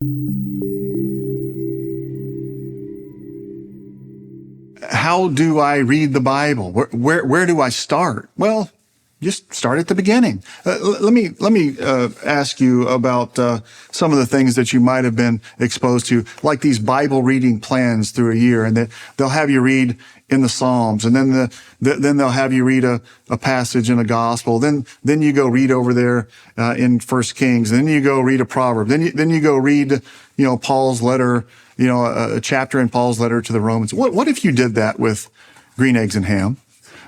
How do I read the Bible? Where do I start? Well, just start at the beginning. Let me ask you about some of the things that you might have been exposed to, like these Bible reading plans through a year, and they'll have you read in the Psalms, and then they'll have you read a passage in a gospel. Then you go read over there in 1 Kings. Then you go read a proverb. Then you go read Paul's letter, a chapter in Paul's letter to the Romans. What if you did that with green eggs and ham?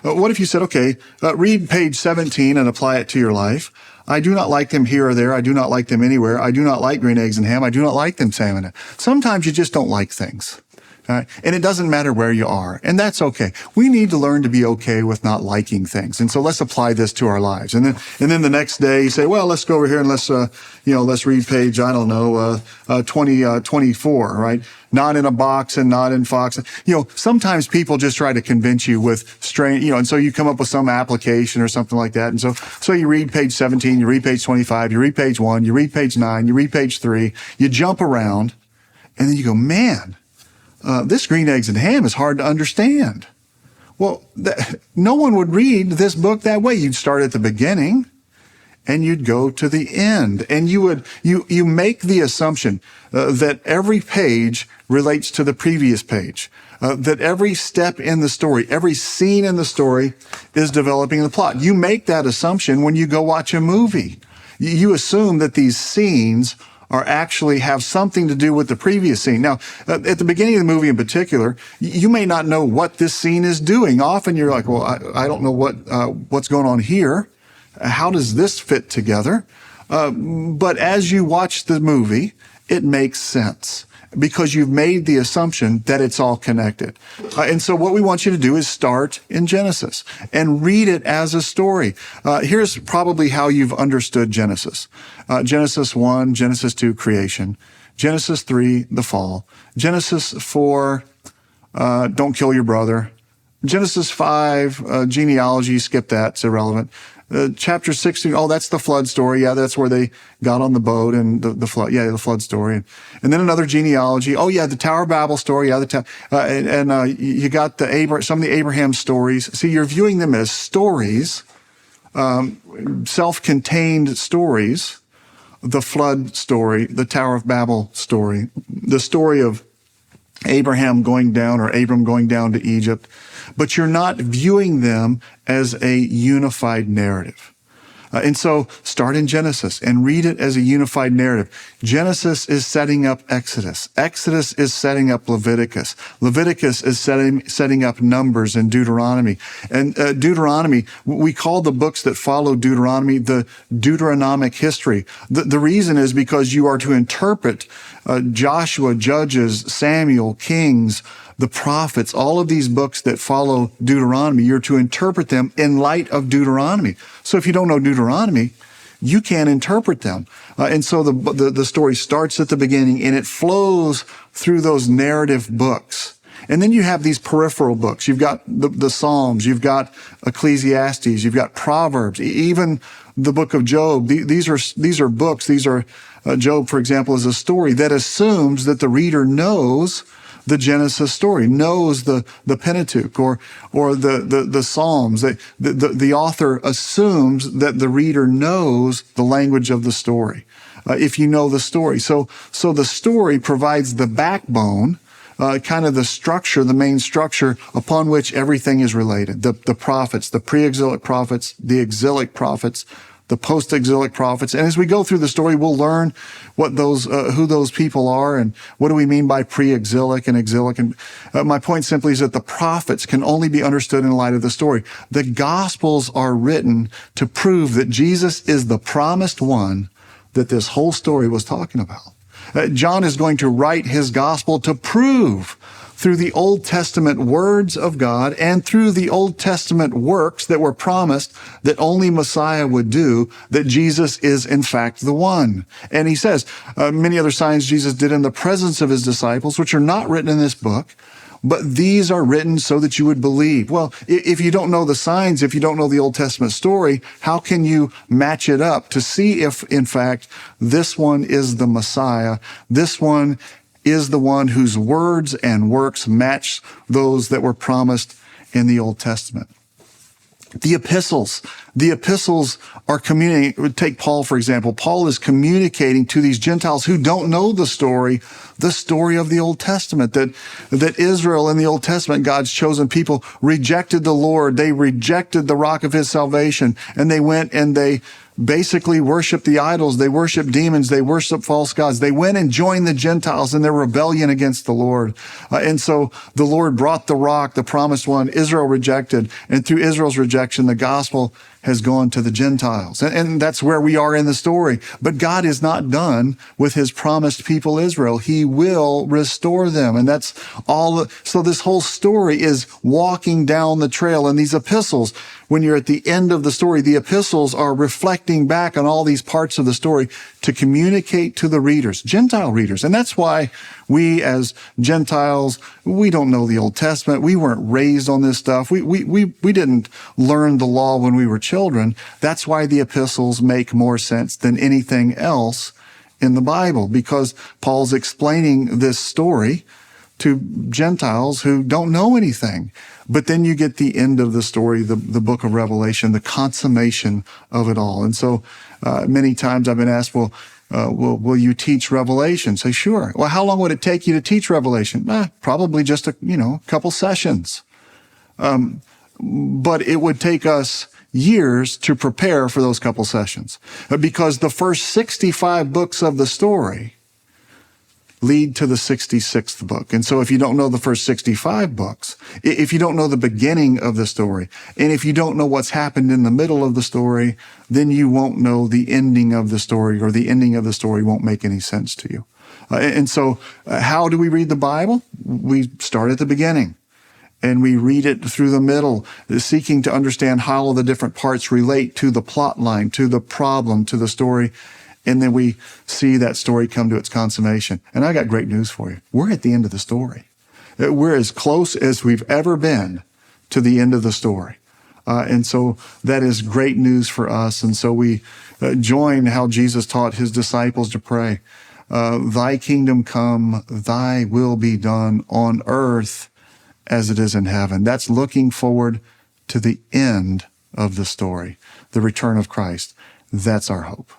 What if you said, okay, read page 17 and apply it to your life. I do not like them here or there. I do not like them anywhere. I do not like green eggs and ham. I do not like them salmon. Sometimes you just don't like things. And it doesn't matter where you are. And that's okay. We need to learn to be okay with not liking things. And so let's apply this to our lives. And then the next day you say, well, let's go over here and let's read page, 24, right? Not in a box and not in Fox. Sometimes people just try to convince you with strange, and so you come up with some application or something like that. And so you read page 17, you read page 25, you read page 1, you read page 9, you read page 3, you jump around, and then you go, man, this green eggs and ham is hard to understand. Well, no one would read this book that way. You'd start at the beginning and you'd go to the end, and you make the assumption that every page relates to the previous page, that every step in the story, every scene in the story is developing the plot. You make that assumption when you go watch a movie. You assume that these scenes are actually have something to do with the previous scene. Now, at the beginning of the movie in particular, you may not know what this scene is doing. Often you're like, well, I don't know what's going on here. How does this fit together? But as you watch the movie, it makes sense because you've made the assumption that it's all connected. And so what we want you to do is start in Genesis and read it as a story. Here's probably how you've understood Genesis. Genesis 1, Genesis 2, creation. Genesis 3, the fall. Genesis 4, don't kill your brother. Genesis 5, genealogy, skip that, it's irrelevant. Chapter 16, that's the flood story. Yeah, that's where they got on the boat and the flood. Yeah, the flood story. And then another genealogy. Oh, yeah, the Tower of Babel story. Yeah, you got some of the Abraham stories. See, you're viewing them as stories, self-contained stories. The flood story, the Tower of Babel story, the story of Abram going down to Egypt, but you're not viewing them as a unified narrative. And so start in Genesis and read it as a unified narrative. Genesis is setting up Exodus. Exodus is setting up Leviticus. Leviticus is setting up Numbers and Deuteronomy. And Deuteronomy, we call the books that follow Deuteronomy the Deuteronomic history. The reason is because you are to interpret Joshua, Judges, Samuel, Kings, the prophets, all of these books that follow Deuteronomy, you're to interpret them in light of Deuteronomy. So if you don't know Deuteronomy, you can't interpret them. And so the story starts at the beginning and it flows through those narrative books. And then you have these peripheral books. You've got the Psalms, you've got Ecclesiastes, you've got Proverbs, even the book of Job. These are books. Job, for example, is a story that assumes that the reader knows the Genesis story, knows the Pentateuch or the Psalms. The author assumes that the reader knows the language of the story, if you know the story. So the story provides the backbone, kind of the structure, the main structure upon which everything is related. The prophets, the pre-exilic prophets, the exilic prophets, the post-exilic prophets. And as we go through the story, we'll learn what who those people are and what do we mean by pre-exilic and exilic. And my point simply is that the prophets can only be understood in light of the story. The Gospels are written to prove that Jesus is the promised one that this whole story was talking about. John is going to write his Gospel to prove through the Old Testament words of God and through the Old Testament works that were promised that only Messiah would do, that Jesus is in fact the one. And he says, many other signs Jesus did in the presence of his disciples, which are not written in this book, but these are written so that you would believe. Well, if you don't know the signs, if you don't know the Old Testament story, how can you match it up to see if, in fact, this one is the Messiah? This one is the one whose words and works match those that were promised in the Old Testament. The epistles are communicating. Take Paul, for example. Paul is communicating to these Gentiles who don't know the story of the Old Testament, that Israel in the Old Testament, God's chosen people, rejected the Lord. They rejected the rock of his salvation, and they went and they basically worshiped the idols. They worshiped demons. They worshiped false gods. They went and joined the Gentiles in their rebellion against the Lord. And so the Lord brought the rock, the promised one. Israel rejected. And through Israel's rejection, the gospel has gone to the Gentiles. And that's where we are in the story. But God is not done with his promised people, Israel. He will restore them. And that's all. So this whole story is walking down the trail. And these epistles, when you're at the end of the story, the epistles are reflecting back on all these parts of the story to communicate to the readers, Gentile readers. And that's why we as Gentiles, we don't know the Old Testament. We weren't raised on this stuff. We didn't learn the law when we were children. That's why the epistles make more sense than anything else in the Bible, because Paul's explaining this story to Gentiles who don't know anything. But then you get the end of the story, the book of Revelation, the consummation of it all. And so many times I've been asked, well, will you teach Revelation? Say, sure. Well, how long would it take you to teach Revelation? Probably just a couple sessions. But it would take us years to prepare for those couple sessions, because the first 65 books of the story lead to the 66th book. And so if you don't know the first 65 books, if you don't know the beginning of the story, and if you don't know what's happened in the middle of the story, then you won't know the ending of the story, or the ending of the story won't make any sense to you. And so how do we read the Bible? We start at the beginning, and we read it through the middle, seeking to understand how all the different parts relate to the plot line, to the problem, to the story. And then we see that story come to its consummation. And I got great news for you. We're at the end of the story. We're as close as we've ever been to the end of the story. And so that is great news for us. And so we join how Jesus taught his disciples to pray. Thy kingdom come, thy will be done on earth as it is in heaven. That's looking forward to the end of the story, the return of Christ. That's our hope.